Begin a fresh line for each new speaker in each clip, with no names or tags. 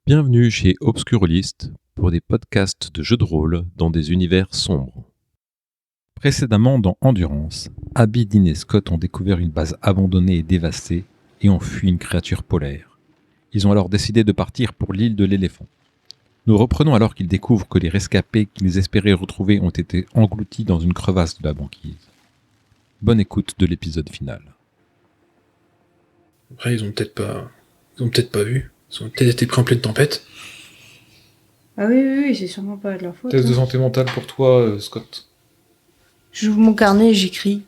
Bienvenue chez Obscurlist pour des podcasts de jeux de rôle dans des univers sombres. Précédemment dans Endurance, Abby, Dean et Scott ont découvert une base abandonnée et dévastée et ont fui une créature polaire. Ils ont alors décidé de partir pour l'île de l'éléphant. Nous reprenons alors qu'ils découvrent que les rescapés qu'ils espéraient retrouver ont été engloutis dans une crevasse de la banquise. Bonne écoute de l'épisode final.
Après, ils ont peut-être pas vu. Ils ont peut-être été pris en pleine tempête.
Ah oui, c'est sûrement pas de leur faute.
Test de santé mentale pour toi, Scott.
J'ouvre mon carnet et j'écris.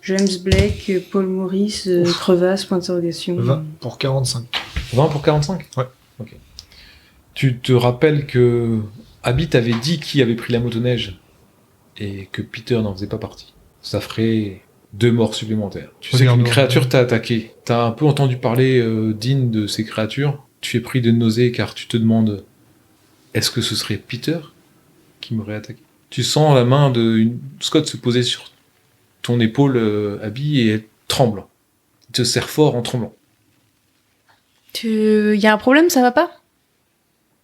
James Blake, Paul Maurice, crevasse, point d'interrogation.
20 pour 45.
20 pour 45
Ouais.
Ok. Tu te rappelles que Abby t'avait dit qui avait pris la motoneige et que Peter n'en faisait pas partie. Ça ferait 2 morts supplémentaires. Tu sais qu'une créature t'a attaqué. T'as un peu entendu parler, Dean, de ces créatures. Tu es pris de nausée car tu te demandes est-ce que ce serait Peter qui m'aurait attaqué? Tu sens la main de Scott se poser sur ton épaule, Abby, et elle tremble. Il te serre fort en tremblant.
Y a un problème, ça va pas?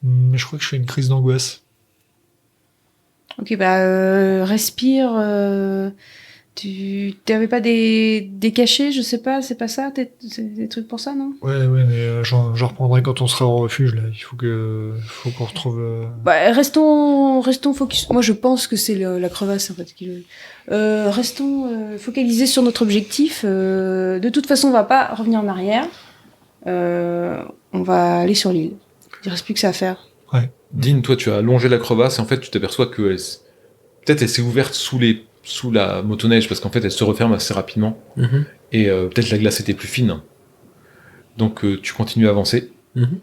Mais je crois que je fais une crise d'angoisse.
Ok, respire. Tu t'avais pas des cachets, je sais pas, c'est pas ça? C'est des trucs pour ça, non?
Ouais, mais j'en reprendrai quand on sera au refuge, là. Il faut qu'on retrouve...
Restons focus. Moi, je pense que c'est la crevasse, en fait. Restons focalisés sur notre objectif. De toute façon, on va pas revenir en arrière. On va aller sur l'île. Il reste plus que ça à faire.
Ouais.
Dean, toi, tu as longé la crevasse et en fait, tu t'aperçois que peut-être elle s'est ouverte sous la motoneige parce qu'en fait, elle se referme assez rapidement. Mm-hmm. Et peut-être la glace était plus fine. Donc, tu continues à avancer. Mm-hmm.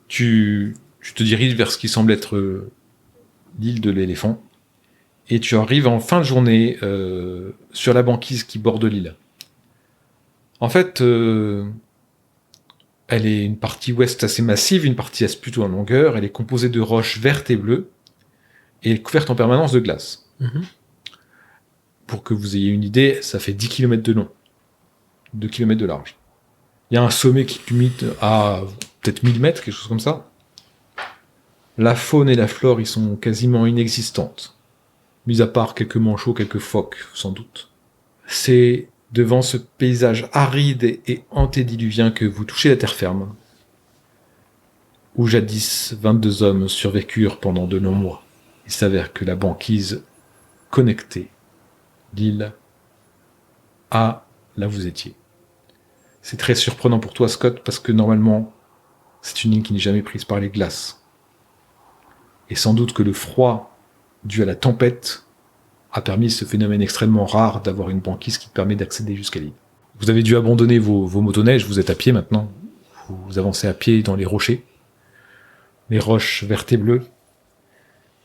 Tu te diriges vers ce qui semble être l'île de l'éléphant. Et tu arrives en fin de journée sur la banquise qui borde l'île. En fait, elle est une partie ouest assez massive, une partie est plutôt en longueur. Elle est composée de roches vertes et bleues et elle est couverte en permanence de glace. Mm-hmm. Pour que vous ayez une idée, ça fait 10 km de long, 2 km de large. Il y a un sommet qui culmine à peut-être 1000 mètres, quelque chose comme ça. La faune et la flore y sont quasiment inexistantes, mis à part quelques manchots, quelques phoques, sans doute. C'est devant ce paysage aride et antédiluvien que vous touchez la terre ferme, où jadis 22 hommes survécurent pendant de longs mois. Il s'avère que la banquise connectée l'île à là où vous étiez. C'est très surprenant pour toi, Scott, parce que normalement, c'est une île qui n'est jamais prise par les glaces. Et sans doute que le froid, dû à la tempête, a permis ce phénomène extrêmement rare d'avoir une banquise qui te permet d'accéder jusqu'à l'île. Vous avez dû abandonner vos motoneiges, vous êtes à pied maintenant. Vous avancez à pied dans les rochers, les roches vertes et bleues.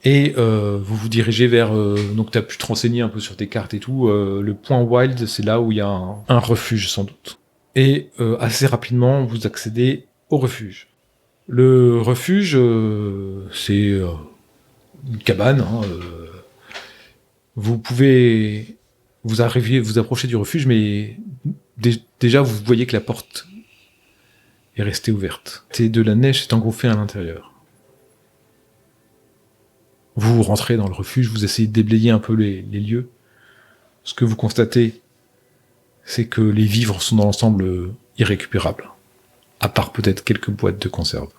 Et vous vous dirigez vers... donc tu as pu te renseigner un peu sur tes cartes et tout. Le point Wild, c'est là où il y a un refuge, sans doute. Et assez rapidement, vous accédez au refuge. Le refuge, c'est une cabane. Vous pouvez vous approcher du refuge, mais déjà, vous voyez que la porte est restée ouverte. Et de la neige s'est engouffrée à l'intérieur. Vous rentrez dans le refuge, vous essayez de déblayer un peu les lieux. Ce que vous constatez, c'est que les vivres sont dans l'ensemble irrécupérables, à part peut-être quelques boîtes de conserve.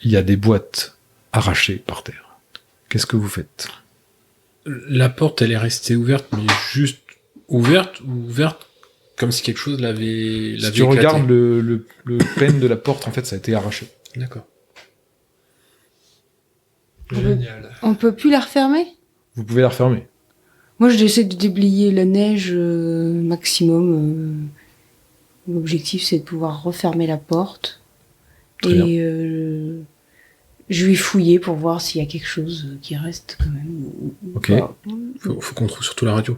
Il y a des boîtes arrachées par terre. Qu'est-ce que vous faites ?
La porte, elle est restée ouverte, mais juste ouverte ou ouverte comme si quelque chose l'avait
si tu
éclaté.
Regardes le pen de la porte, en fait, ça a été arraché.
D'accord.
Génial.
On peut plus la refermer?
Vous pouvez la refermer.
Moi, j'essaie de déblayer la neige maximum. L'objectif, c'est de pouvoir refermer la porte.
Très
et je vais fouiller pour voir s'il y a quelque chose qui reste quand même.
Ok.
Faut qu'on trouve surtout la radio.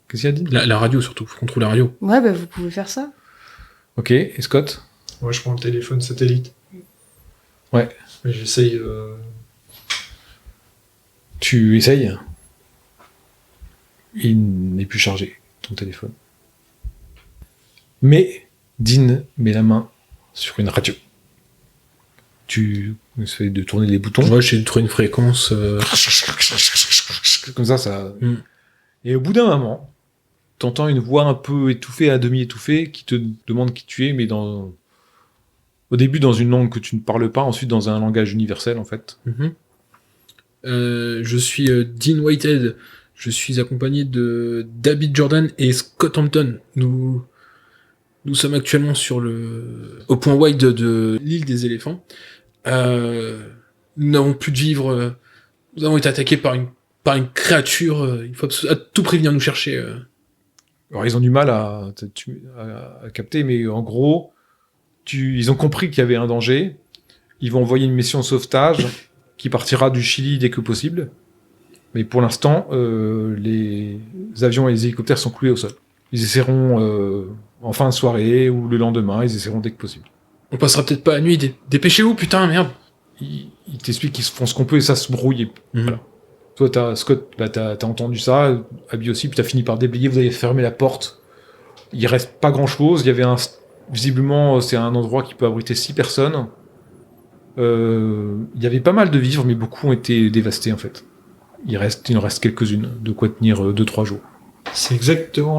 Qu'est-ce qu'il y a dit ?
La radio surtout, faut qu'on trouve la radio.
Ouais, vous pouvez faire ça.
Ok, et Scott ?
Moi, je prends le téléphone satellite.
Ouais.
Mais j'essaye...
Tu essayes ? Il n'est plus chargé, ton téléphone. Mais Dean met la main sur une radio. tu essaies de tourner les boutons.
Moi, j'ai trouvé une fréquence.
Comme ça.
Mm.
Et au bout d'un moment, t'entends une voix un peu étouffée, à demi étouffée, qui te demande qui tu es, mais au début dans une langue que tu ne parles pas, ensuite dans un langage universel en fait.
Mhm. Je suis Dean Whitehead. Je suis accompagné de David Jordan et Scott Hampton. Nous sommes actuellement au point wide de l'île des éléphants. Nous n'avons plus de vivre. Nous avons été attaqués par une créature. Il faut à tout prix venir nous chercher.
Alors ils ont du mal à capter, mais en gros, ils ont compris qu'il y avait un danger. Ils vont envoyer une mission de sauvetage qui partira du Chili dès que possible. Mais pour l'instant, les avions et les hélicoptères sont cloués au sol. Ils essaieront en fin de soirée ou le lendemain, ils essaieront dès que possible.
On passera peut-être pas la nuit. Dépêchez-vous, putain, merde.
Ils t'expliquent qu'ils font ce qu'on peut et ça se brouille.
Mhm.
Voilà. Toi, Scott, t'as entendu ça, Abby aussi, puis t'as fini par déblayer, vous avez fermé la porte. Il reste pas grand-chose. Il y avait visiblement, c'est un endroit qui peut abriter 6 personnes. Il y avait pas mal de vivres, mais beaucoup ont été dévastés en fait. Il en reste quelques-unes, de quoi tenir 2-3 jours.
C'est exactement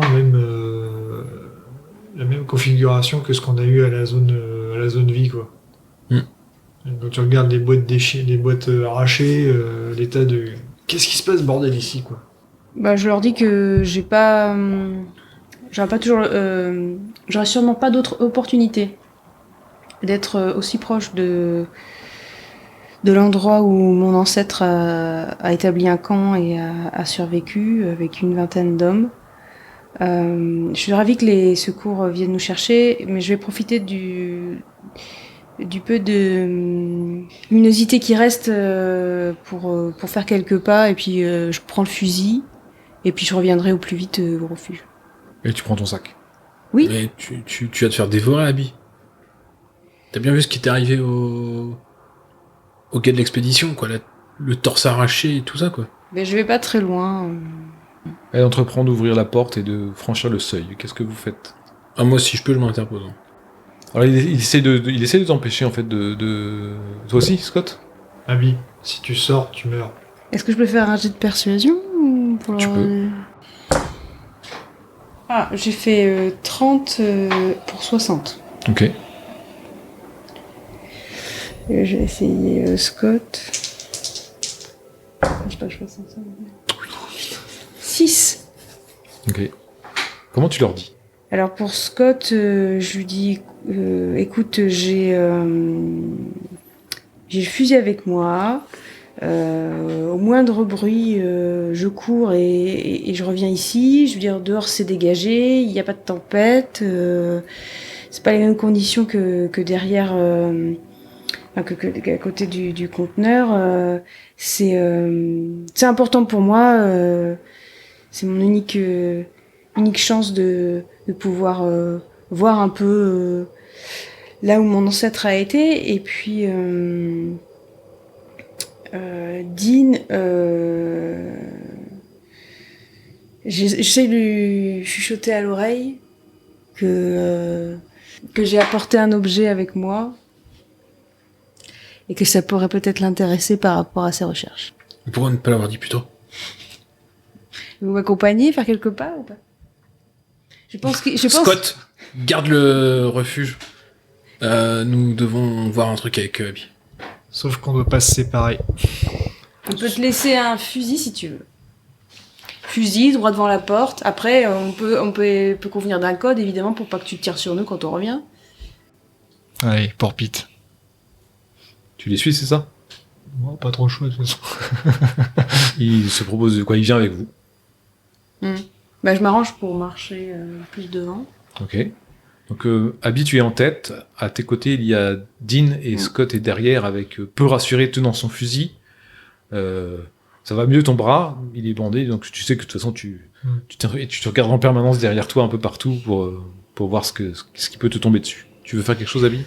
la même configuration que ce qu'on a eu à la zone vie, quoi.
Mm.
Quand tu regardes les boîtes déchirées, les boîtes arrachées, l'état de... Qu'est-ce qui se passe, bordel, ici, quoi?
Bah, je leur dis que j'aurais sûrement pas d'autre opportunité d'être aussi proche de l'endroit où mon ancêtre a établi un camp et a survécu avec une 20aine d'hommes. Je suis ravie que les secours viennent nous chercher, mais je vais profiter du peu de luminosité qui reste pour faire quelques pas, et puis je prends le fusil, et puis je reviendrai au plus vite au refuge.
Et tu prends ton sac.
Oui.
Mais tu vas te faire dévorer, Abby. T'as bien vu ce qui t'est arrivé au gars de l'expédition, quoi. Le torse arraché et tout ça, quoi.
Mais je vais pas très loin.
Elle entreprend d'ouvrir la porte et de franchir le seuil. Qu'est-ce que vous faites?
Ah, moi, si je peux, je m'interpose.
Alors il essaie de t'empêcher en fait de... Toi aussi, Scott?
Abby, si tu sors, tu meurs.
Est-ce que je peux faire un jet de persuasion pour
Tu peux.
Ah, j'ai fait 30 pour 60.
Ok.
Et j'ai essayé Scott. J'ai pas 60. 6.
Ok. Comment tu leur dis?
Alors pour Scott, je lui dis, écoute, j'ai le fusil avec moi. Au moindre bruit, je cours et je reviens ici. Je veux dire, dehors c'est dégagé, il n'y a pas de tempête. C'est pas les mêmes conditions que derrière, à côté du conteneur. C'est important pour moi. C'est mon unique chance de pouvoir voir un peu là où mon ancêtre a été. Et puis Dean, j'essaie de lui chuchoter à l'oreille que j'ai apporté un objet avec moi et que ça pourrait peut-être l'intéresser par rapport à ses recherches.
Pourquoi ne pas l'avoir dit plus tôt?
Vous m'accompagnez, faire quelques pas ou pas? Je pense.
Scott, garde le refuge. Nous devons voir un truc avec Abby.
Sauf qu'on doit pas se séparer.
On peut te laisser un fusil si tu veux. Fusil, droit devant la porte. Après, on peut convenir d'un code, évidemment, pour pas que tu tires sur nous quand on revient.
Allez, pour Pete.
Tu les suis, c'est ça?
Moi, pas trop chaud de toute façon.
Il se propose de quoi? Il vient avec vous.
Bah, je m'arrange pour marcher plus devant.
Ok. Donc, Abby, tu es en tête. À tes côtés, il y a Dean et Scott est derrière avec peu rassuré tenant son fusil. Ça va mieux ton bras, il est bandé, donc tu sais que de toute façon tu te regardes en permanence derrière toi un peu partout pour voir ce qui peut te tomber dessus. Tu veux faire quelque chose, Abby?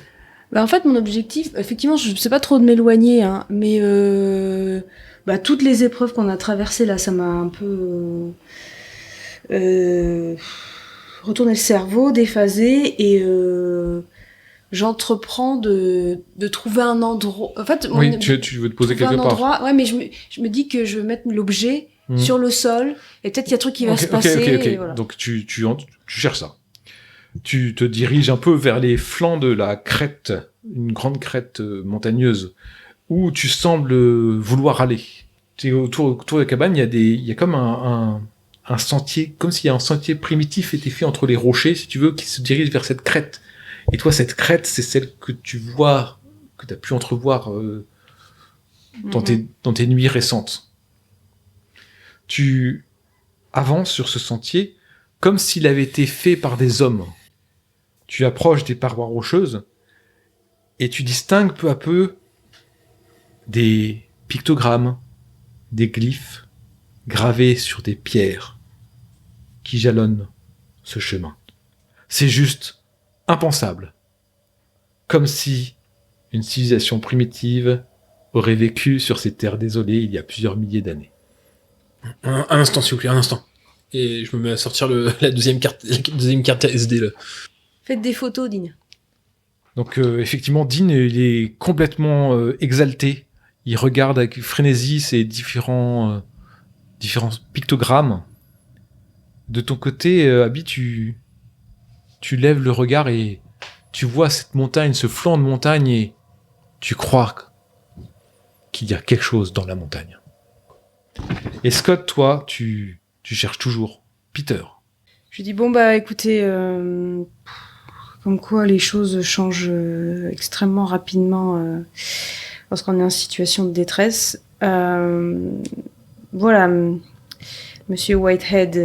Bah, en fait, mon objectif, effectivement, je sais pas trop de m'éloigner, hein, mais toutes les épreuves qu'on a traversées là, ça m'a un peu retourné le cerveau, déphasé, et j'entreprends de trouver un endroit. En fait,
Oui, tu veux te poser
trouver
quelque
un
part.
endroit. Ouais, mais je me dis que je vais mettre l'objet sur le sol et peut-être qu'il y a un truc qui va se
Ok.
passer. Et voilà.
Donc tu cherches ça. Tu te diriges un peu vers les flancs de la crête, une grande crête montagneuse, où tu sembles vouloir aller. Autour de la cabane, il y a comme un sentier, comme s'il y a un sentier primitif était fait entre les rochers, si tu veux, qui se dirige vers cette crête. Et toi, cette crête, c'est celle que tu vois, que tu as pu entrevoir dans tes nuits récentes. Tu avances sur ce sentier comme s'il avait été fait par des hommes. Tu approches des parois rocheuses et tu distingues peu à peu des pictogrammes, des glyphes gravés sur des pierres qui jalonnent ce chemin. C'est juste impensable. Comme si une civilisation primitive aurait vécu sur ces terres désolées il y a plusieurs milliers d'années.
Un instant, s'il vous plaît, un instant. Et je me mets à sortir la deuxième carte SD, là.
Faites des photos, Dean.
Donc effectivement, Dean, il est complètement exalté. Il regarde avec frénésie ces différents pictogrammes. De ton côté, Abby, tu lèves le regard et tu vois cette montagne, ce flanc de montagne, et tu crois qu'il y a quelque chose dans la montagne. Et Scott, toi, tu cherches toujours Peter.
Je lui dis bon bah écoutez, comme quoi les choses changent extrêmement rapidement lorsqu'on est en situation de détresse. Voilà, Monsieur Whitehead,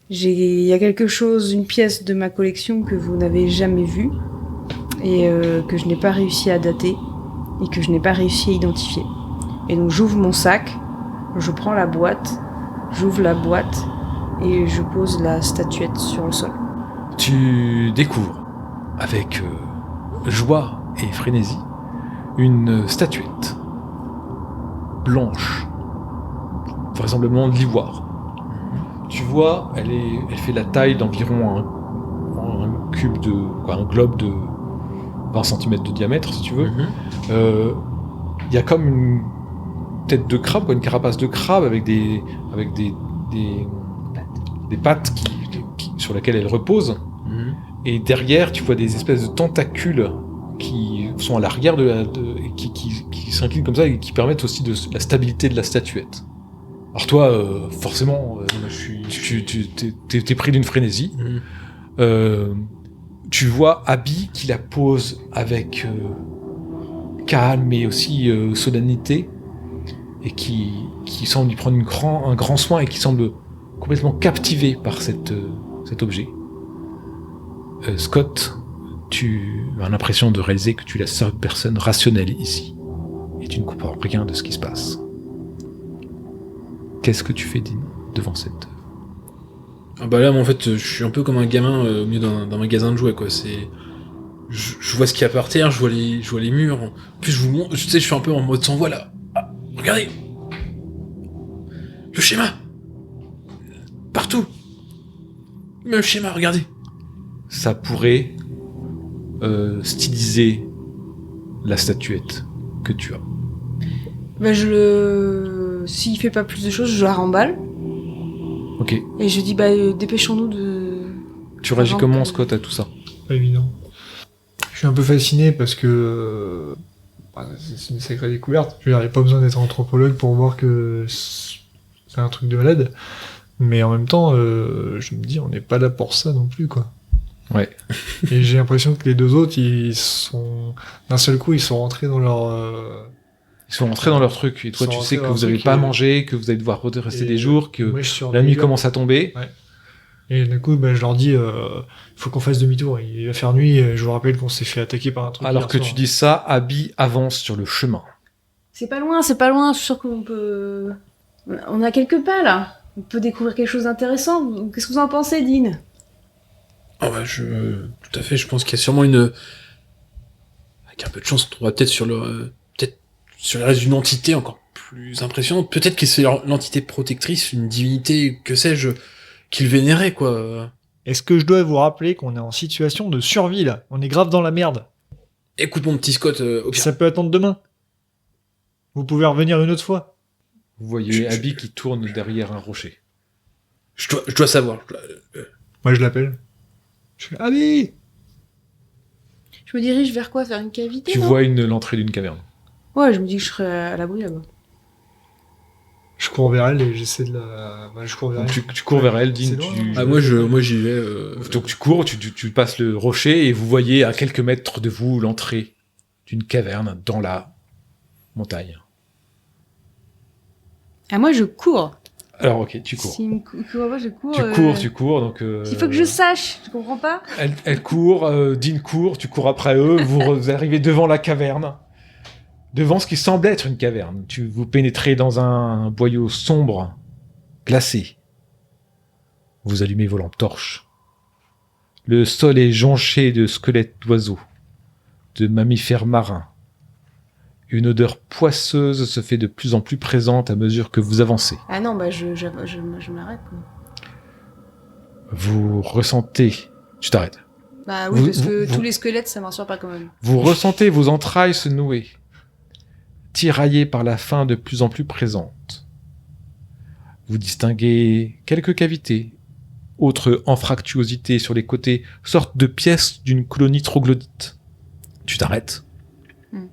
il y a quelque chose, une pièce de ma collection que vous n'avez jamais vue et que je n'ai pas réussi à dater et que je n'ai pas réussi à identifier. Et donc j'ouvre mon sac, je prends la boîte, j'ouvre la boîte et je pose la statuette sur le sol.
Tu découvres, avec joie et frénésie, une statuette blanche, vraisemblablement de l'ivoire. Tu vois, elle fait la taille d'environ un cube un globe de 20 cm de diamètre, si tu veux. Il y a comme une tête de crabe, une carapace de crabe avec des pattes sur lesquelles elle repose. Et derrière, tu vois des espèces de tentacules qui sont à l'arrière qui s'inclinent comme ça et qui permettent aussi de la stabilité de la statuette. Alors toi, forcément, t'es pris d'une frénésie. Tu vois Abby qui la pose avec calme et aussi solennité et qui semble y prendre un grand soin et qui semble complètement captivé par cet objet. Scott, tu as l'impression de réaliser que tu es la seule personne rationnelle ici et tu ne comprends rien de ce qui se passe. Qu'est-ce que tu fais, Dean, devant cette...
Ah bah là, moi, en fait, je suis un peu comme un gamin au milieu d'un magasin de jouets, quoi. Je vois ce qu'il y a par terre, je vois les murs. Puis je vous montre, tu sais, je suis un peu en mode sans voix là. Ah, regardez, le schéma, partout. Même schéma, regardez.
Ça pourrait styliser la statuette que tu as.
Bah s'il fait pas plus de choses, je la remballe.
Ok.
Et je dis bah dépêchons-nous de...
Tu réagis
Avant
comment,
que-
Scott, à tout ça?
Pas évident. Je suis un peu fasciné parce que c'est une sacrée découverte. Je veux dire, il n'y a pas besoin d'être anthropologue pour voir que c'est un truc de malade. Mais en même temps, je me dis, on n'est pas là pour ça non plus, quoi.
Ouais.
Et j'ai l'impression que les deux autres, d'un seul coup, ils sont rentrés dans leur...
Ils sont rentrés dans leur truc, et toi
Ils sont
tu sais
rentrés
que
dans
vous
leur
n'avez
truc,
pas à
et-
manger, que vous allez devoir rester
Et
des jours, que
moi, je suis en
la nuit
délire.
commence à tomber.
Ouais. Et du coup, je leur dis, faut qu'on fasse demi-tour. Il va faire nuit. Je vous rappelle qu'on s'est fait attaquer par un truc.
Alors
hier
que
soir.
tu dis ça, Abby avance sur le chemin.
C'est pas loin, je suis sûre qu'on peut... On a quelques pas là. On peut découvrir quelque chose d'intéressant. Qu'est-ce que vous en pensez, Dean?
Ah bah tout à fait, je pense qu'il y a sûrement avec un peu de chance, on trouvera peut-être sur le reste d'une entité encore plus impressionnante. Peut-être que c'est l'entité protectrice, une divinité, que sais-je, qu'ils vénéraient, quoi.
Est-ce que je dois vous rappeler qu'on est en situation de survie, là? On est grave dans la merde.
Écoute, mon petit Scott, au pire.
Ça peut attendre demain. Vous pouvez revenir une autre fois.
Vous voyez Abby qui tourne derrière un rocher.
Je dois savoir.
Moi, je l'appelle. Je fais Abby!
Je me dirige vers quoi? Vers une cavité?
Tu
non
vois l'entrée d'une caverne.
Ouais, je me dis que je serais à l'abri là-bas.
Je cours vers elle et j'essaie de la... Bah, je cours vers
Donc,
elle.
tu cours vers elle,
C'est
Dean.
loin,
Moi, j'y vais.
Donc tu cours, tu passes le rocher et vous voyez à quelques mètres de vous l'entrée d'une caverne dans la montagne.
Ah, moi, je cours.
Alors ok, tu cours.
S'il me court pas, je cours.
Tu cours. Donc,
Il faut que je sache, tu comprends pas?
Elle court, Dean court, tu cours après eux, vous arrivez devant la caverne. Devant ce qui semble être une caverne. Vous pénétrez dans un boyau sombre, glacé. Vous allumez vos lampes torches. Le sol est jonché de squelettes d'oiseaux, de mammifères marins. Une odeur poisseuse se fait de plus en plus présente à mesure que vous avancez.
Ah non, bah je m'arrête. Quoi.
Vous ressentez... Tu t'arrêtes.
Bah oui,
Vous-
parce que
vous-
tous les squelettes, ça m'assure pas quand même.
Vous ressentez vos entrailles se nouer, tiraillées par la faim de plus en plus présente. Vous distinguez quelques cavités, autres anfractuosités sur les côtés, sortes de pièces d'une colonie troglodyte. Tu t'arrêtes.
Hmm.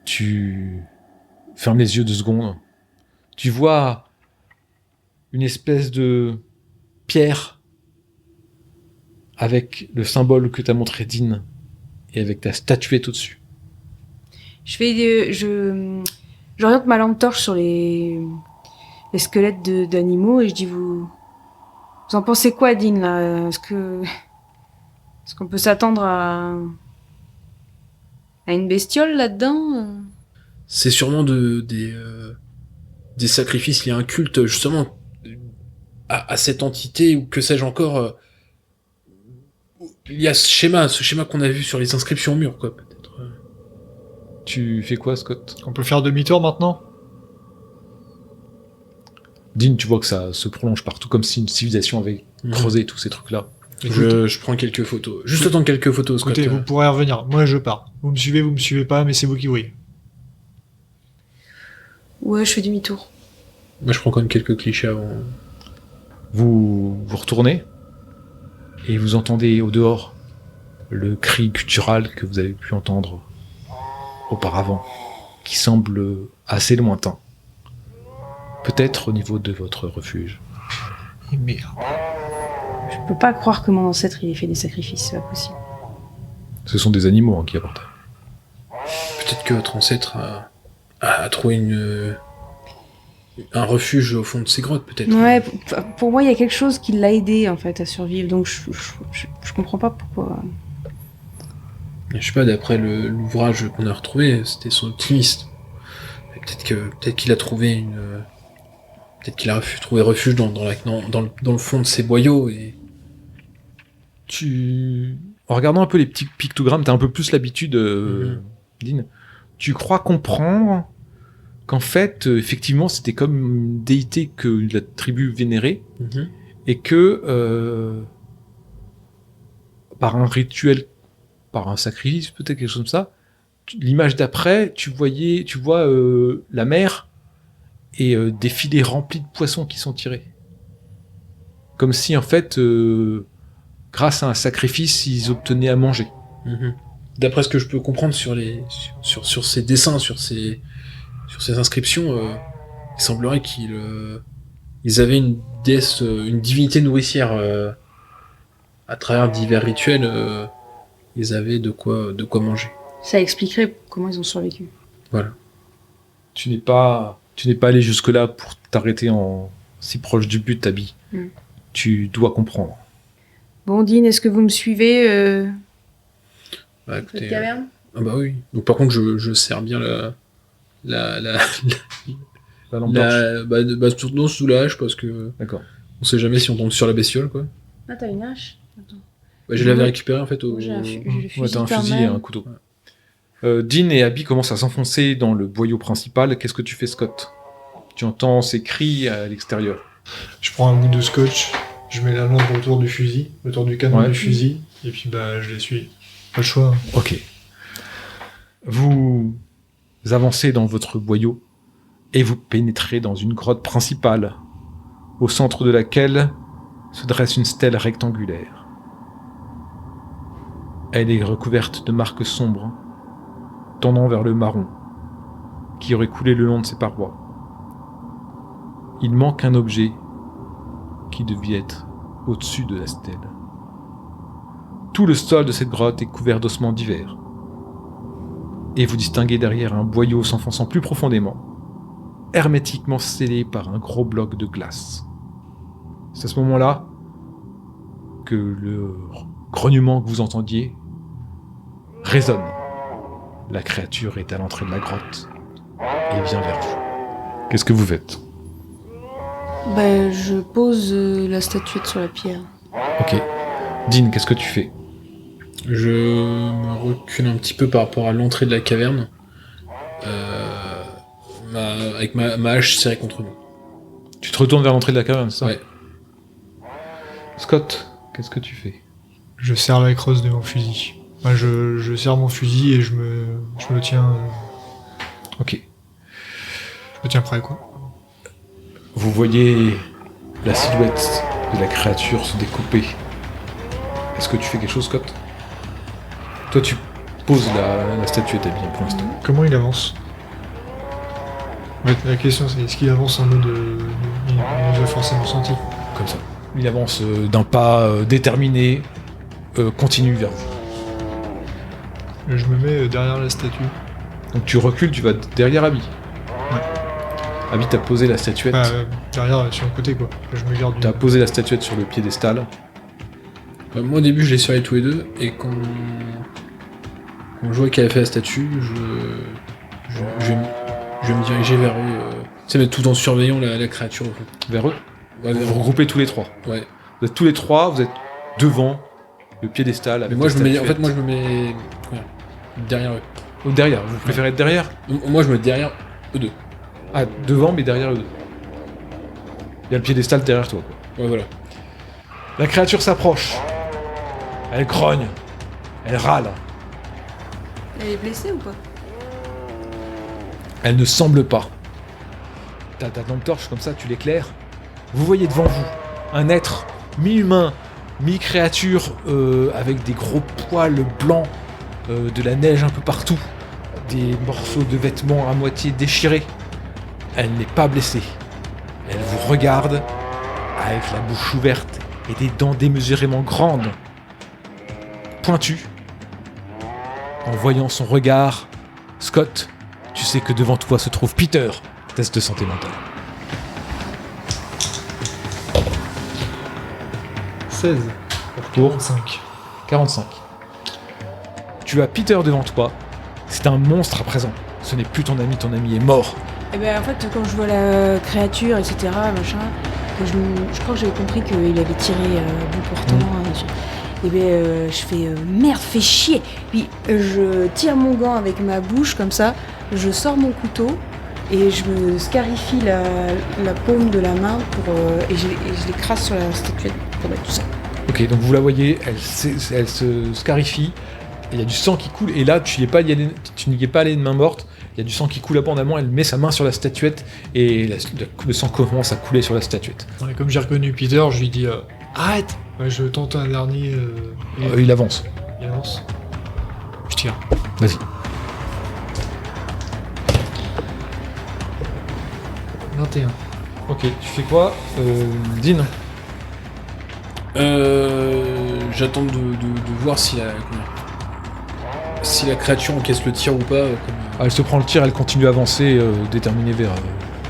Tu fermes les yeux 2 secondes. Tu vois une espèce de pierre avec le symbole que t'as montré Dean et avec ta statuette au-dessus.
J'oriente ma lampe torche sur les squelettes d'animaux et je dis vous en pensez quoi, Dean là? Est-ce qu'on peut s'attendre à une bestiole là-dedans?
C'est sûrement des sacrifices liés à un culte, justement, à cette entité, ou que sais-je encore. Il y a ce schéma qu'on a vu sur les inscriptions au mur, quoi, peut-être.
Tu fais quoi, Scott?
On peut faire demi-tour maintenant?
Dean, tu vois que ça se prolonge partout, comme si une civilisation avait creusé tous ces trucs-là.
Je prends quelques photos. Juste autant quelques photos, Scott.
Écoutez, vous pourrez revenir. Moi, je pars. Vous me suivez pas, mais c'est vous qui voyez.
Ouais, je fais demi-tour.
Moi, je prends quand même quelques clichés avant.
Vous retournez et vous entendez au dehors le cri guttural que vous avez pu entendre auparavant, qui semble assez lointain. Peut-être au niveau de votre refuge.
Et merde.
Je peux pas croire que mon ancêtre il ait fait des sacrifices, c'est pas possible.
Ce sont des animaux qui apportent.
Peut-être que votre ancêtre a trouvé un refuge au fond de ces grottes, peut-être.
Ouais, pour moi il y a quelque chose qui l'a aidé en fait à survivre, donc je comprends pas pourquoi.
Je sais pas, d'après l'ouvrage qu'on a retrouvé, c'était son optimiste. Peut-être qu'il a trouvé peut-être qu'il a trouvé refuge dans le fond de ces boyaux et.
En regardant un peu les petits pictogrammes, t'as un peu plus l'habitude, Dean. Tu crois comprendre qu'en fait, effectivement, c'était comme une déité que la tribu vénérait, et que par un rituel, par un sacrifice, peut-être quelque chose comme ça, l'image d'après, tu vois la mer et des filets remplis de poissons qui sont tirés. Comme si, en fait, grâce à un sacrifice, ils obtenaient à manger.
D'après ce que je peux comprendre sur ces dessins, sur ces inscriptions, il semblerait qu'ils avaient une déesse, une divinité nourricière. À travers divers rituels, ils avaient de quoi manger.
Ça expliquerait comment ils ont survécu.
Voilà.
Tu n'es pas allé jusque-là pour t'arrêter si proche du but, Abby. Tu dois comprendre.
Bon, Dean, est-ce que vous me suivez
Bah, écoutez,
cette caverne?
ah bah oui. Donc par contre, je sers bien
La lampe torche.
non, sous la hache, parce que
D'accord.
on sait jamais si on tombe sur la bestiole, quoi.
Ah, t'as une hache? Attends.
Bah, je l'avais récupéré en fait au.
J'ai le fusil
Ouais, t'as un
par
fusil
main.
et un couteau. Dean et Abby commencent à s'enfoncer dans le boyau principal. Qu'est-ce que tu fais, Scott? Tu entends ces cris à l'extérieur.
Je prends un bout de scotch, Je mets la lampe autour du fusil, autour du canon
Ouais.
du fusil, et puis je les suis. Pas le choix.
Ok. Vous avancez dans votre boyau et vous pénétrez dans une grotte principale, au centre de laquelle se dresse une stèle rectangulaire. Elle est recouverte de marques sombres, tendant vers le marron, qui aurait coulé le long de ses parois. Il manque un objet qui devait être au-dessus de la stèle. Tout le sol de cette grotte est couvert d'ossements divers. Et vous distinguez derrière un boyau s'enfonçant plus profondément, hermétiquement scellé par un gros bloc de glace. C'est à ce moment-là que le grognement que vous entendiez résonne. La créature est à l'entrée de la grotte et vient vers vous. Qu'est-ce que vous faites ?
Je pose la statuette sur la pierre.
Ok. Dean, qu'est-ce que tu fais ?
Je me recule un petit peu par rapport à l'entrée de la caverne, avec ma hache serrée contre nous.
Tu te retournes vers l'entrée de la caverne, c'est ça ?
Ouais.
Scott, qu'est-ce que tu fais ?
Je serre la crosse de mon fusil. Je serre mon fusil et je me tiens.
Ok.
Je me tiens prêt, quoi.
Vous voyez la silhouette de la créature se découper. Est-ce que tu fais quelque chose, Scott ? Toi, tu poses la statuette, bien pour l'instant.
Comment il avance? En fait, la question c'est est-ce qu'il avance en mode. Il nous a forcément senti.
Comme ça. Il avance d'un pas déterminé, continue vers vous.
Je me mets derrière la statue.
Donc tu recules, tu vas derrière Abby.
Ouais.
Abby, t'as posé la statuette.
Derrière, sur le côté, quoi. Je me garde.
T'as posé la statuette sur le piédestal.
Moi au début je les serrais tous les deux, et quand je vois qu'elle avait fait la statue, je vais me diriger vers eux, mais tout en surveillant la créature.
Vers eux.
Ouais,
Vous
vers
vous regroupez tous les trois.
Ouais.
Vous êtes tous les trois, vous êtes devant le piédestal avec
Moi
la
je me mets,
statuette.
en fait moi je me mets derrière eux.
Ou derrière, vous préférez être derrière ?
Moi je me mets derrière eux deux.
Ah, devant, mais derrière eux deux. Il y a le piédestal derrière toi, quoi.
Ouais voilà.
La créature s'approche. Elle grogne. Elle râle.
Elle est blessée ou pas?
Elle ne semble pas. T'as ta lampe torche comme ça, tu l'éclaires. Vous voyez devant vous un être mi-humain, mi-créature, avec des gros poils blancs, de la neige un peu partout, des morceaux de vêtements à moitié déchirés. Elle n'est pas blessée. Elle vous regarde avec la bouche ouverte et des dents démesurément grandes, pointues. En voyant son regard, Scott, tu sais que devant toi se trouve Peter. Test de santé mentale.
16.
Pour
5.
45. Tu as Peter devant toi. C'est un monstre à présent. Ce n'est plus ton ami est mort.
Et en fait, quand je vois la créature, etc., machin, que je crois que j'avais compris qu'il avait tiré à bout portant. Je fais merde, fais chier. Puis je tire mon gant avec ma bouche comme ça, je sors mon couteau et je me scarifie la paume de la main et je l'écrase sur la statuette pour mettre tout ça.
Ok, donc vous la voyez, elle se scarifie. Il y a du sang qui coule, et là, tu n'y es pas allé de main morte. Il y a du sang qui coule abondamment, elle met sa main sur la statuette, et le sang commence à couler sur la statuette.
Ouais, comme j'ai reconnu Peter, je lui dis arrête. Ouais, je tente un dernier.
Il avance.
Il avance. Je tire.
Vas-y.
21.
Ok, tu fais quoi, Dean?
J'attends de voir si la créature encaisse le tir ou pas.
Elle se prend le tir, elle continue à avancer, déterminée vers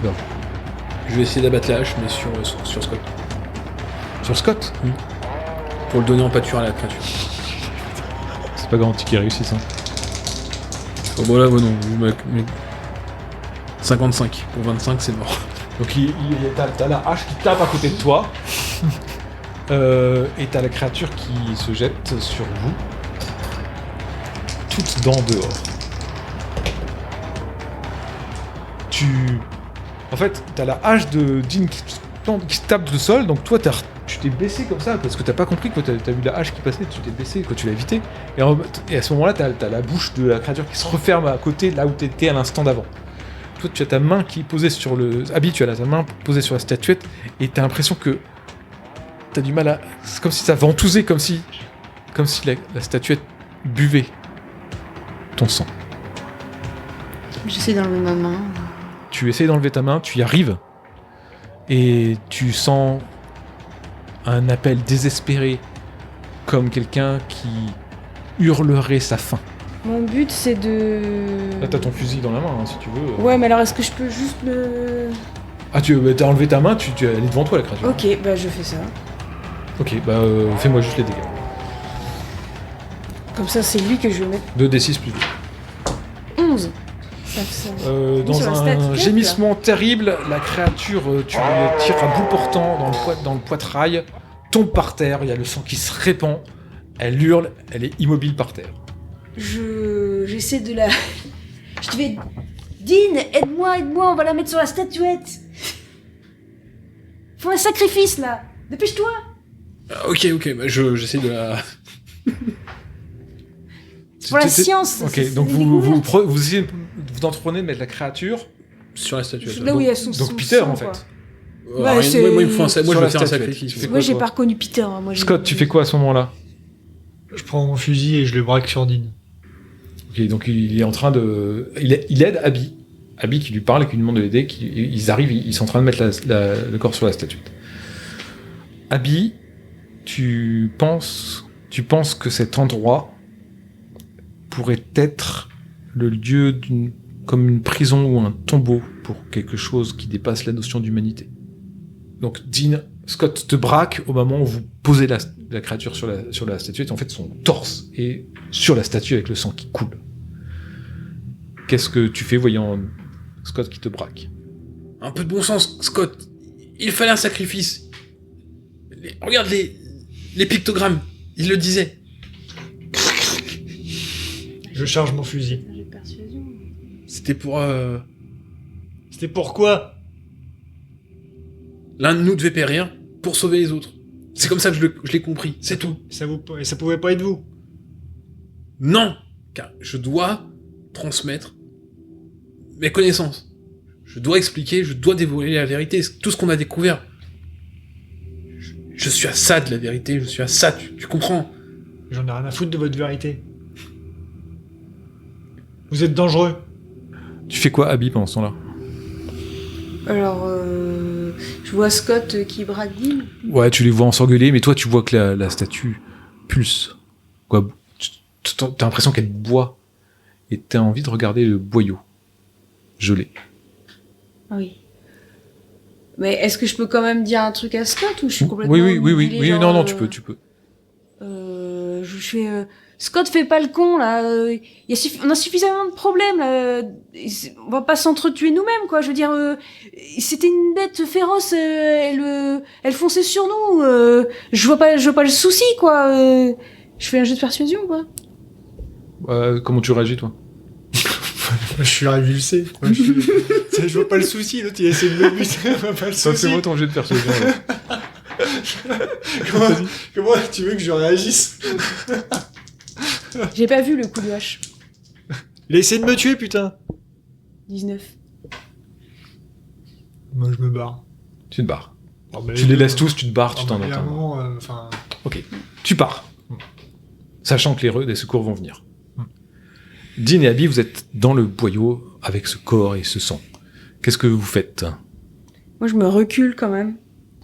vous.
Je vais essayer d'abattre la hache, mais sur Scott.
Sur Scott?
Pour le donner en pâture à la créature.
C'est pas garanti qu'il réussisse, hein.
Oh, bon là, non. 55. Pour 25, c'est mort.
Donc t'as la hache qui tape à côté de toi, et t'as la créature qui se jette sur vous, toute dents dehors. En fait, t'as la hache de Dean qui se tape le sol, donc toi tu t'es baissé comme ça, parce que t'as pas compris que t'as vu la hache qui passait, tu t'es baissé, quand tu l'as évité. Et à ce moment-là, t'as la bouche de la créature qui se referme à côté, là où t'étais à l'instant d'avant. Toi, tu as ta main qui est posée sur le... Abby, tu as ta main posée sur la statuette, et t'as l'impression que t'as du mal à... C'est comme si ça ventousait, comme si la statuette buvait ton sang.
J'essaie d'enlever ma main.
Tu essayes d'enlever ta main, tu y arrives, et tu sens un appel désespéré, comme quelqu'un qui hurlerait sa faim.
Mon but, c'est de...
Là, t'as ton fusil dans la main, hein, si tu veux.
Ouais, mais alors est-ce que je peux juste le...
Ah, t'as enlevé ta main, elle est devant toi, la créature.
Ok, bah je fais ça.
Ok, fais-moi juste les dégâts.
Comme ça, c'est lui que je vais mettre
2d6 plus 2.
11.
Dans
sur la
un
statuette,
gémissement terrible, la créature, tu lui tires à bout portant dans le poitrail, tombe par terre, il y a le sang qui se répand, elle hurle, elle est immobile par terre.
J'essaie de la... Je te vais... Dean, aide-moi, on va la mettre sur la statuette. Faut un sacrifice, là. Dépêche-toi.
Ok, bah j'essaie de la...
C'est pour la science.
Ok, donc vous essayez vous entreprenez de mettre la créature
sur la statuette.
Là où il y a son
donc
son
Peter,
sang,
en fait.
quoi.
Moi, il me faut
Sur
moi je
la
vais faire un
statuette.
sacrifice.
Tu fais
Moi, j'ai
toi
pas reconnu Peter. Hein. Moi,
Scott, tu fais quoi à ce moment-là?
Je prends mon fusil et je le braque sur Dean.
Ok, donc il est en train de... Il aide Abby. Abby qui lui parle et qui lui demande de l'aider. Ils arrivent, ils sont en train de mettre le corps sur la statuette. Abby, tu penses que cet endroit pourrait être le lieu comme une prison ou un tombeau pour quelque chose qui dépasse la notion d'humanité. Donc Dean, Scott te braque au moment où vous posez la créature sur la statuette. En fait, son torse est sur la statue avec le sang qui coule. Qu'est-ce que tu fais voyant Scott qui te braque?
Un peu de bon sens, Scott. Il fallait un sacrifice. Regarde les pictogrammes. Il le disait.
Je charge mon fusil.
J'ai persuasion.
C'était pour...
C'était pourquoi?
L'un de nous devait périr pour sauver les autres. C'est comme ça que je l'ai compris. C'est tout.
Et ça pouvait pas être vous.
Non, car je dois transmettre mes connaissances. Je dois expliquer, je dois dévoiler la vérité, tout ce qu'on a découvert. Je suis à ça de la vérité, je suis à ça, tu comprends?
J'en ai rien à foutre de votre vérité. Vous êtes dangereux.
Tu fais quoi, Abby, pendant ce temps-là?
Alors, je vois Scott qui braque Dean.
Ouais, tu les vois s'engueuler, mais toi, tu vois que la statue pulse. Quoi, t'as l'impression qu'elle boit, et t'as envie de regarder le boyau gelé.
Ah oui. Mais est-ce que je peux quand même dire un truc à Scott ou je suis complètement...
Oui,
obnubilée, genre,
non, tu peux.
Je fais... Scott, fais pas le con, là. On a suffisamment de problèmes, là. On va pas s'entretuer nous-mêmes, quoi. Je veux dire, c'était une bête féroce. Elle fonçait sur nous. Je vois pas le souci, quoi. Je fais un jeu de persuasion, quoi.
Comment tu réagis, toi?
Je suis révulsé. Je vois pas le souci, l'autre il essaie de me buter, je vois pas le
Ça,
souci.
c'est moi ton jet de persuasion.
Comment tu veux que je réagisse?
J'ai pas vu le coup de hache.
Il a essayé de me tuer, putain.
19.
Moi je me barre.
Tu te barres.
Oh, mais
Tu les laisses tous, tu te barres, tu t'en
Il y a un
entends.
moment,
Ok, tu pars. Sachant que les secours vont venir. Dean et Abby, vous êtes dans le boyau avec ce corps et ce sang. Qu'est-ce que vous faites?
Moi, je me recule quand même.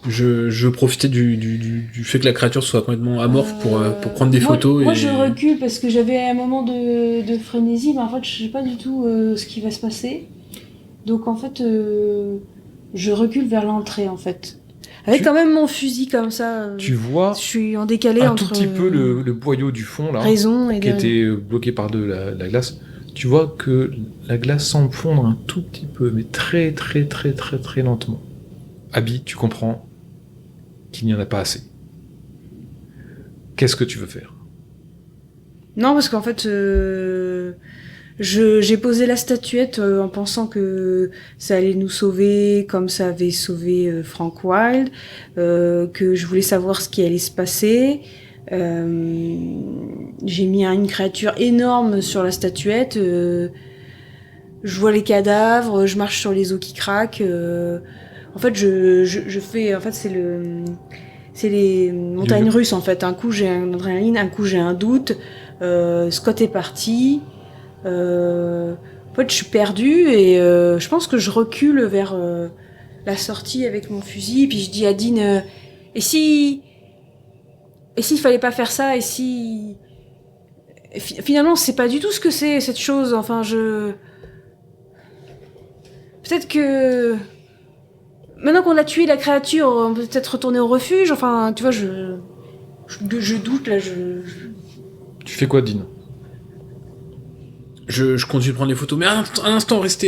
Je profitais du fait que la créature soit complètement amorphe pour prendre des photos.
Moi,
et...
je recule parce que j'avais un moment de frénésie, mais en fait, je sais pas du tout ce qui va se passer. Donc, en fait, je recule vers l'entrée, en fait. Avec quand même mon fusil comme ça.
Tu vois
Je suis en décalé
un
entre...
tout petit peu le boyau du fond, là,
raison et
qui était bloqué par la glace. Tu vois que la glace semble fondre un tout petit peu, mais très très très très très lentement. Abby, tu comprends qu'il n'y en a pas assez. Qu'est-ce que tu veux faire?
Non, parce qu'en fait, J'ai posé la statuette en pensant que ça allait nous sauver comme ça avait sauvé Frank Wilde, que je voulais savoir ce qui allait se passer. J'ai mis une créature énorme sur la statuette. Je vois les cadavres, je marche sur les os qui craquent. En fait, je fais. En fait, c'est les montagnes russes. En fait, un coup j'ai un adrénaline, un coup j'ai un doute. Scott est parti. En fait, je suis perdue et je pense que je recule vers la sortie avec mon fusil. Puis je dis à Dean, et s'il fallait pas faire ça, et si finalement c'est pas du tout ce que c'est cette chose. Enfin, peut-être que maintenant qu'on a tué la créature, on peut peut-être retourner au refuge. Enfin, tu vois, je doute là.
Tu fais quoi, Dean?
Je continue de prendre les photos, mais un instant, reste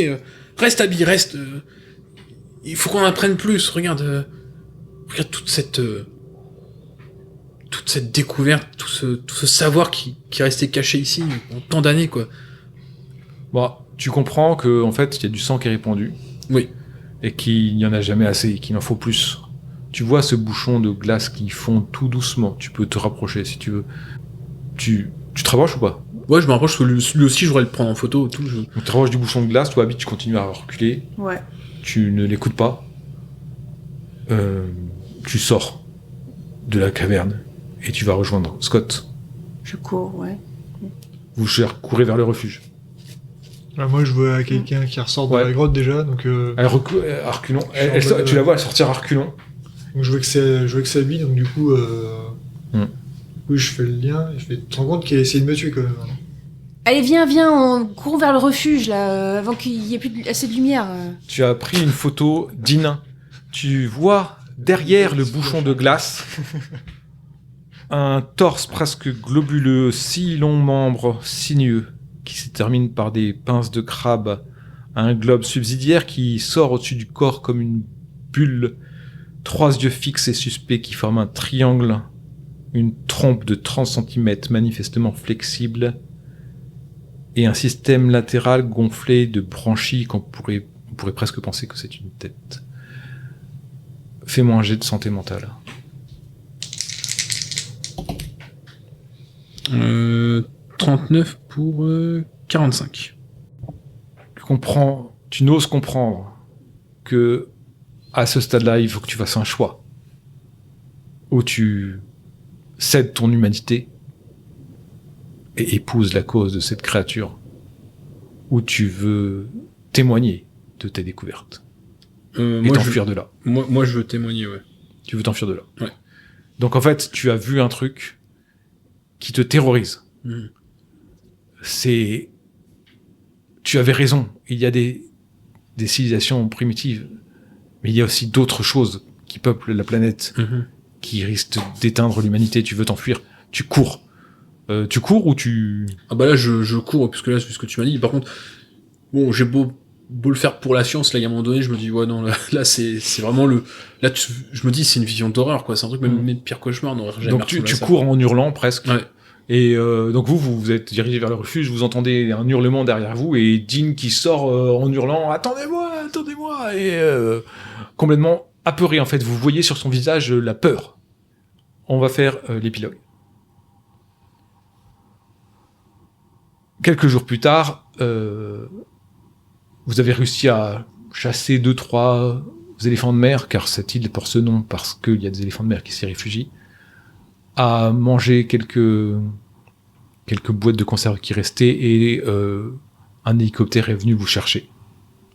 Abby, reste. Il faut qu'on en apprenne plus. Regarde toute cette découverte, tout ce savoir qui est resté caché ici en tant d'années, quoi.
Bon, tu comprends que en fait, il y a du sang qui est répandu.
Oui.
Et qu'il n'y en a jamais assez, qu'il en faut plus. Tu vois ce bouchon de glace qui fond tout doucement. Tu peux te rapprocher si tu veux. Tu te rapproches ou pas?
Ouais, je me rapproche, parce que lui aussi, je voudrais le prendre en photo. Tout,
Donc, tu te rapproches du bouchon de glace, toi, Abby, tu continues à reculer.
Ouais.
Tu ne l'écoutes pas. Tu sors de la caverne et tu vas rejoindre Scott.
Je cours, ouais.
Vous courez vers le refuge.
Moi, je vois quelqu'un qui ressort de
Ouais.
la grotte déjà, donc.
Elle à reculons.
mode,
Tu la vois, elle sortir à reculons.
Donc je vois que c'est lui, donc du coup, du coup, je fais le lien et je fais. Tu te rends compte qu'il a essayé de me tuer quand même. Hein.
Allez, viens, on court vers le refuge là, avant qu'il y ait plus assez de lumière.
Tu as pris une photo d'In. Tu vois derrière le bouchon de glace un torse presque globuleux, 6 longs membres sinueux qui se terminent par des pinces de crabe, un globe subsidiaire qui sort au-dessus du corps comme une bulle, 3 yeux fixes et suspects qui forment un triangle, une trompe de 30 cm manifestement flexible et un système latéral gonflé de branchies qu'on pourrait presque penser que c'est une tête. Fais-moi un jet de santé mentale.
39 pour 45.
Tu n'oses comprendre que à ce stade-là, il faut que tu fasses un choix. Ou tu cèdes ton humanité et épouses la cause de cette créature, ou tu veux témoigner de tes découvertes et t'enfuir de là.
Moi, je veux témoigner, ouais.
Tu veux t'enfuir de là.
Ouais.
Donc en fait, tu as vu un truc qui te terrorise.
Mmh.
Tu avais raison, il y a des civilisations primitives, mais il y a aussi d'autres choses qui peuplent la planète, qui risquent d'éteindre l'humanité. Tu veux t'enfuir, tu cours. Tu cours ou tu...
Ah bah là, je cours, puisque là, c'est ce que tu m'as dit. Par contre, bon, j'ai beau le faire pour la science, là, il y a un moment donné, je me dis, ouais, non, là c'est vraiment le... Là, je me dis, c'est une vision d'horreur, quoi. C'est un truc, même mes pires cauchemars n'auraient jamais
Donc tu cours en hurlant, presque.
Ouais.
Et donc vous êtes dirigé vers le refuge, vous entendez un hurlement derrière vous, et Dean qui sort en hurlant « Attendez-moi !» et complètement apeuré, en fait. Vous voyez sur son visage la peur. On va faire l'épilogue. Quelques jours plus tard, vous avez réussi à chasser 2-3 éléphants de mer, car cette île porte ce nom parce qu'il y a des éléphants de mer qui s'y réfugient, à manger quelques boîtes de conserve qui restaient, et un hélicoptère est venu vous chercher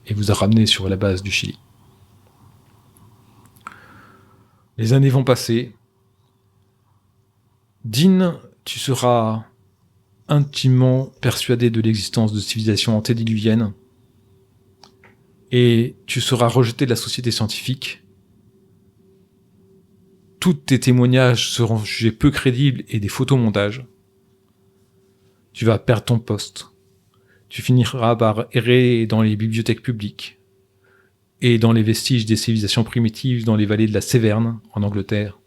et vous a ramené sur la base du Chili. Les années vont passer. Dean, tu seras intimement persuadé de l'existence de civilisations antédiluviennes et tu seras rejeté de la société scientifique. Tous tes témoignages seront jugés peu crédibles et des photomontages. Tu vas perdre ton poste. Tu finiras par errer dans les bibliothèques publiques et dans les vestiges des civilisations primitives dans les vallées de la Séverne, en Angleterre,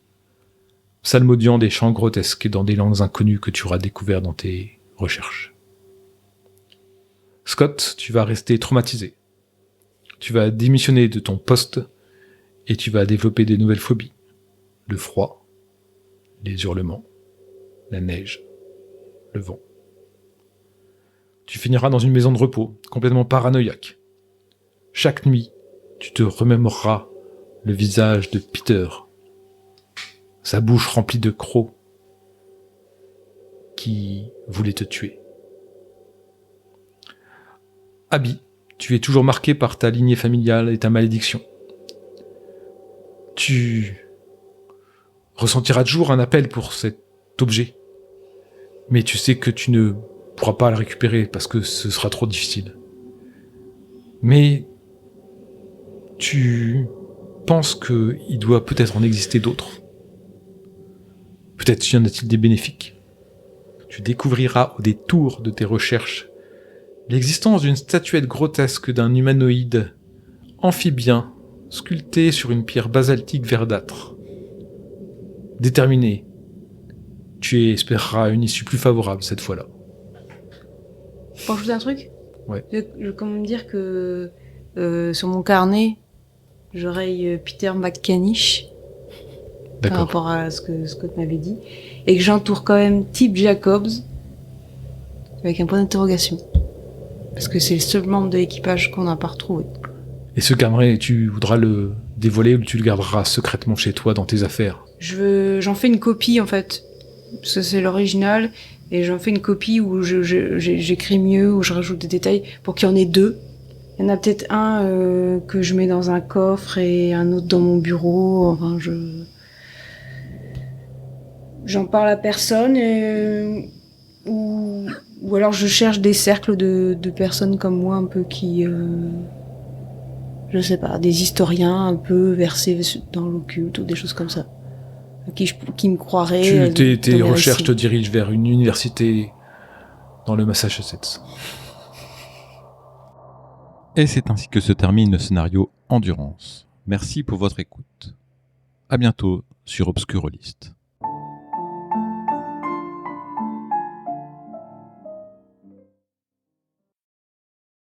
psalmodiant des chants grotesques dans des langues inconnues que tu auras découvertes dans tes recherches. Scott, tu vas rester traumatisé. Tu vas démissionner de ton poste et tu vas développer des nouvelles phobies. Le froid, les hurlements, la neige, le vent. Tu finiras dans une maison de repos, complètement paranoïaque. Chaque nuit, tu te remémoreras le visage de Peter, sa bouche remplie de crocs qui voulait te tuer. Abby, tu es toujours marqué par ta lignée familiale et ta malédiction. Tu ressentiras toujours un appel pour cet objet, mais tu sais que tu ne pourras pas le récupérer parce que ce sera trop difficile. Mais tu penses qu'il doit peut-être en exister d'autres. Peut-être y en a-t-il des bénéfiques. Tu découvriras au détour de tes recherches l'existence d'une statuette grotesque d'un humanoïde amphibien sculpté sur une pierre basaltique verdâtre. Déterminé, tu espéreras une issue plus favorable cette fois-là.
Pour ajouter un truc ?
Ouais.
Je veux quand même dire que sur mon carnet, j'aurais Peter McCanish par
D'accord.
rapport à ce que Scott m'avait dit, et que j'entoure quand même Tip Jacobs avec un point d'interrogation. Parce que c'est le seul membre de l'équipage qu'on n'a pas retrouvé.
Et ce carnet, tu voudras le dévoiler ou tu le garderas secrètement chez toi dans tes affaires?
J'en fais une copie en fait, parce que c'est l'original, et j'en fais une copie où j'écris mieux, où je rajoute des détails pour qu'il y en ait deux. Il y en a peut-être un que je mets dans un coffre et un autre dans mon bureau. Enfin, j'en parle à personne, ou alors je cherche des cercles de personnes comme moi un peu qui, je sais pas, des historiens un peu versés dans l'occulte ou des choses comme ça, qui me croiraient.
Tes recherches te dirigent vers une université dans le Massachusetts.
Et c'est ainsi que se termine le scénario Endurance. Merci pour votre écoute. À bientôt sur Obscurolist.